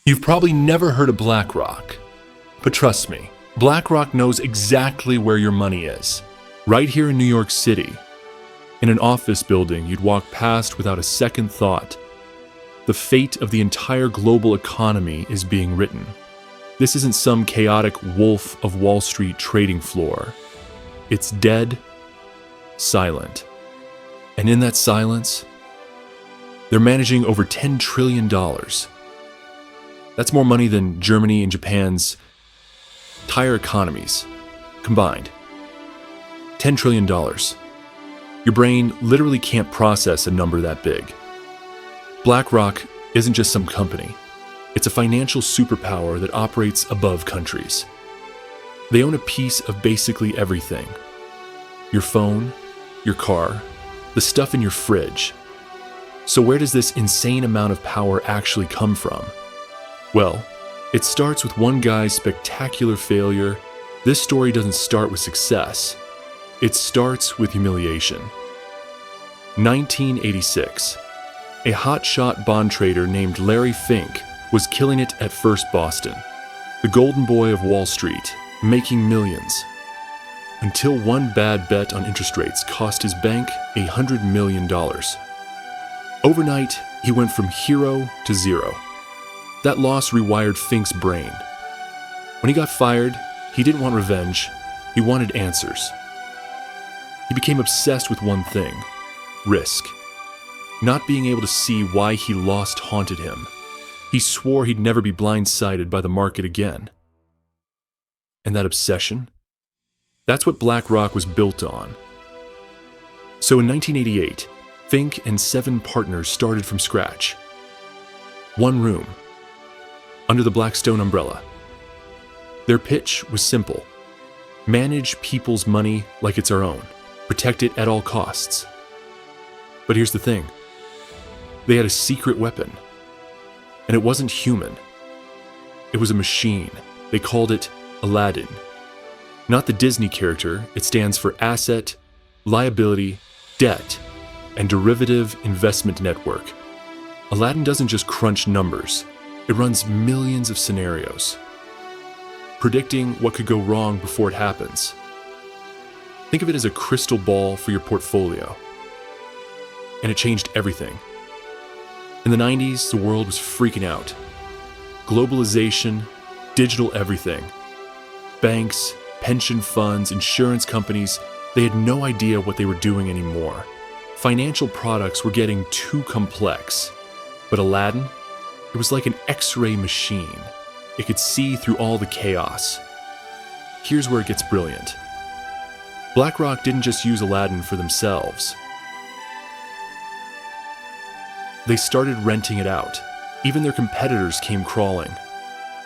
You've probably never heard of BlackRock, but trust me, BlackRock knows exactly where your money is. Right here in New York City, in an office building you'd walk past without a second thought. The fate of the entire global economy is being written. This isn't some chaotic Wolf of Wall Street trading floor. It's dead, silent. And in that silence, they're managing over $10 trillion. That's more money than Germany and Japan's entire economies combined. $10 trillion. Your brain literally can't process a number that big. BlackRock isn't just some company. It's a financial superpower that operates above countries. They own a piece of basically everything. Your phone, your car, the stuff in your fridge. So where does this insane amount of power actually come from? Well, it starts with one guy's spectacular failure. This story doesn't start with success. It starts with humiliation. 1986. A hotshot bond trader named Larry Fink was killing it at First Boston, the golden boy of Wall Street, making millions. Until one bad bet on interest rates cost his bank $100 million. Overnight, he went from hero to zero. That loss rewired Fink's brain. When he got fired, he didn't want revenge, he wanted answers. He became obsessed with one thing: risk. Not being able to see why he lost haunted him. He swore he'd never be blindsided by the market again. And that obsession? That's what BlackRock was built on. So in 1988, Fink and 7 partners started from scratch. One room, under the Blackstone umbrella. Their pitch was simple: manage people's money like it's our own, protect it at all costs. But here's the thing. They had a secret weapon. And it wasn't human. It was a machine. They called it Aladdin. Not the Disney character. It stands for Asset, Liability, Debt, and Derivative Investment Network. Aladdin doesn't just crunch numbers. It runs millions of scenarios, predicting what could go wrong before it happens. Think of it as a crystal ball for your portfolio. And it changed everything. In the 90s, the world was freaking out. Globalization, digital everything. Banks, pension funds, insurance companies, they had no idea what they were doing anymore. Financial products were getting too complex. But Aladdin, it was like an X-ray machine. It could see through all the chaos. Here's where it gets brilliant. BlackRock didn't just use Aladdin for themselves. They started renting it out. Even their competitors came crawling.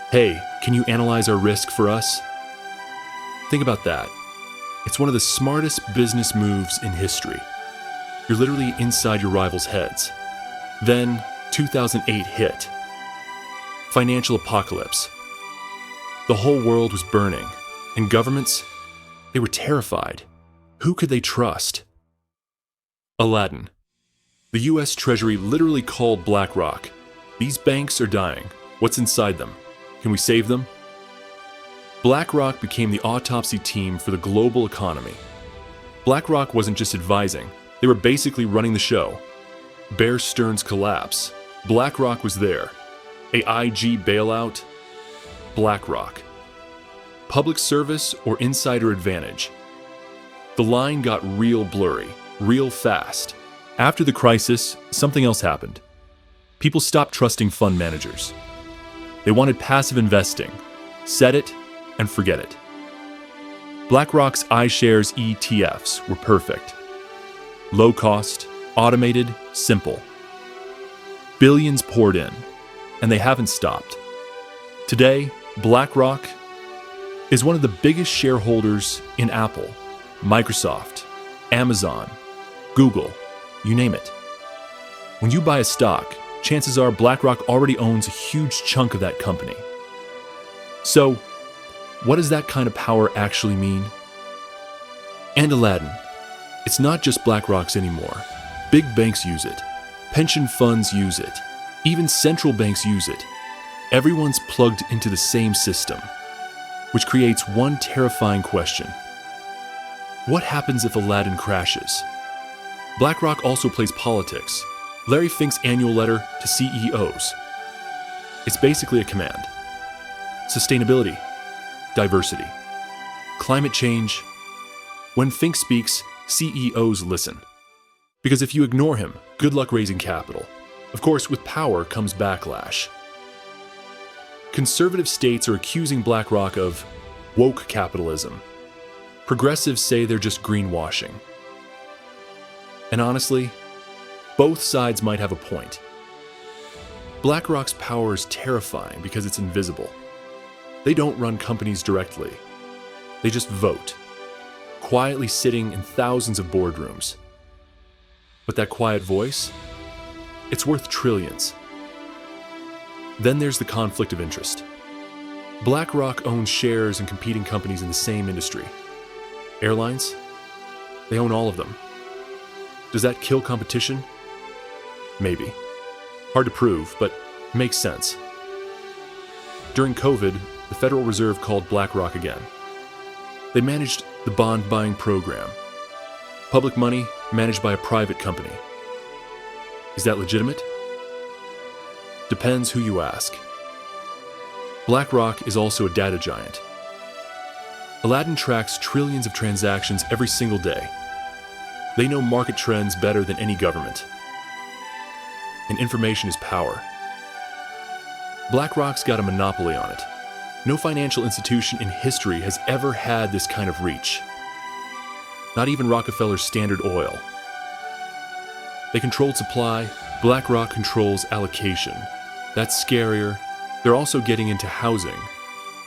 Hey, can you analyze our risk for us? Think about that. It's one of the smartest business moves in history. You're literally inside your rivals' heads. Then 2008 hit. Financial apocalypse. The whole world was burning, and governments, they were terrified. Who could they trust? Aladdin. The US Treasury literally called BlackRock. These banks are dying. What's inside them? Can we save them? BlackRock became the autopsy team for the global economy. BlackRock wasn't just advising. They were basically running the show. Bear Stearns' collapse. BlackRock was there. AIG bailout. BlackRock. Public service or insider advantage. The line got real blurry, real fast. After the crisis, something else happened. People stopped trusting fund managers. They wanted passive investing. Set it and forget it. BlackRock's iShares ETFs were perfect. Low cost, automated, simple. Billions poured in, and they haven't stopped. Today, BlackRock is one of the biggest shareholders in Apple, Microsoft, Amazon, Google, you name it. When you buy a stock, chances are BlackRock already owns a huge chunk of that company. So, what does that kind of power actually mean? And Aladdin. It's not just BlackRock's anymore. Big banks use it. Pension funds use it. Even central banks use it. Everyone's plugged into the same system, which creates one terrifying question. What happens if Aladdin crashes? BlackRock also plays politics. Larry Fink's annual letter to CEOs. It's basically a command. Sustainability, diversity, climate change. When Fink speaks, CEOs listen. Because if you ignore him, good luck raising capital. Of course, with power comes backlash. Conservative states are accusing BlackRock of woke capitalism. Progressives say they're just greenwashing. And honestly, both sides might have a point. BlackRock's power is terrifying because it's invisible. They don't run companies directly. They just vote, quietly sitting in thousands of boardrooms. But that quiet voice, it's worth trillions. Then there's the conflict of interest. BlackRock owns shares in competing companies in the same industry. Airlines? They own all of them. Does that kill competition? Maybe. Hard to prove, but makes sense. During COVID, the Federal Reserve called BlackRock again. They managed the bond buying program. Public money managed by a private company. Is that legitimate? Depends who you ask. BlackRock is also a data giant. Aladdin tracks trillions of transactions every single day. They know market trends better than any government. And information is power. BlackRock's got a monopoly on it. No financial institution in history has ever had this kind of reach. Not even Rockefeller's Standard Oil. They controlled supply, BlackRock controls allocation. That's scarier. They're also getting into housing.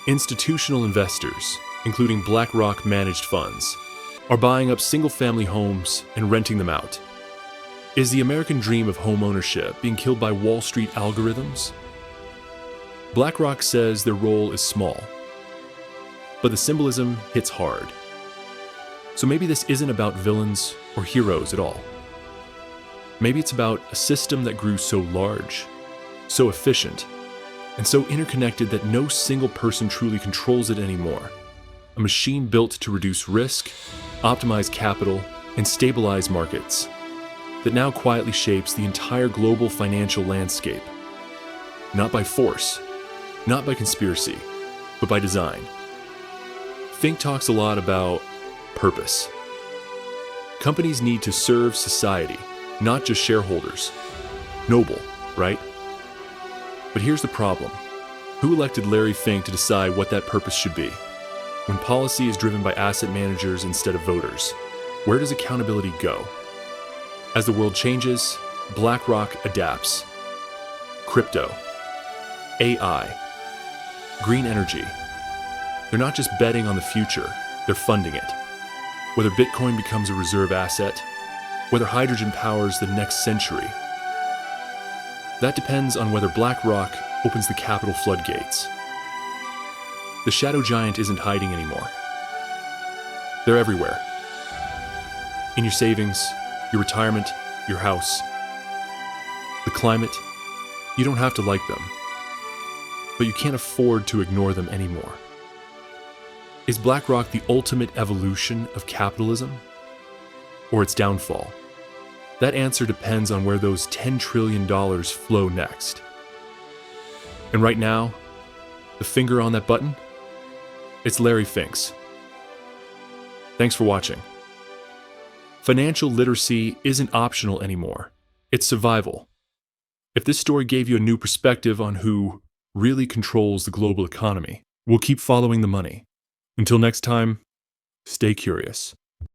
Institutional investors, including BlackRock managed funds, are buying up single-family homes and renting them out. Is the American dream of home ownership being killed by Wall Street algorithms? BlackRock says their role is small, but the symbolism hits hard. So maybe this isn't about villains or heroes at all. Maybe it's about a system that grew so large, so efficient, and so interconnected that no single person truly controls it anymore. A machine built to reduce risk, optimize capital, and stabilize markets that now quietly shapes the entire global financial landscape. Not by force, not by conspiracy, but by design. Fink talks a lot about purpose. Companies need to serve society, not just shareholders. Noble, right? But here's the problem. Who elected Larry Fink to decide what that purpose should be? When policy is driven by asset managers instead of voters, where does accountability go? As the world changes, BlackRock adapts. Crypto, AI, green energy. They're not just betting on the future, they're funding it. Whether Bitcoin becomes a reserve asset, whether hydrogen powers the next century, that depends on whether BlackRock opens the capital floodgates. The shadow giant isn't hiding anymore. They're everywhere. In your savings, your retirement, your house. The climate, you don't have to like them, but you can't afford to ignore them anymore. Is BlackRock the ultimate evolution of capitalism, or its downfall? That answer depends on where those $10 trillion flow next. And right now, the finger on that button, it's Larry Fink's. Thanks for watching. Financial literacy isn't optional anymore. It's survival. If this story gave you a new perspective on who really controls the global economy, we'll keep following the money. Until next time, stay curious.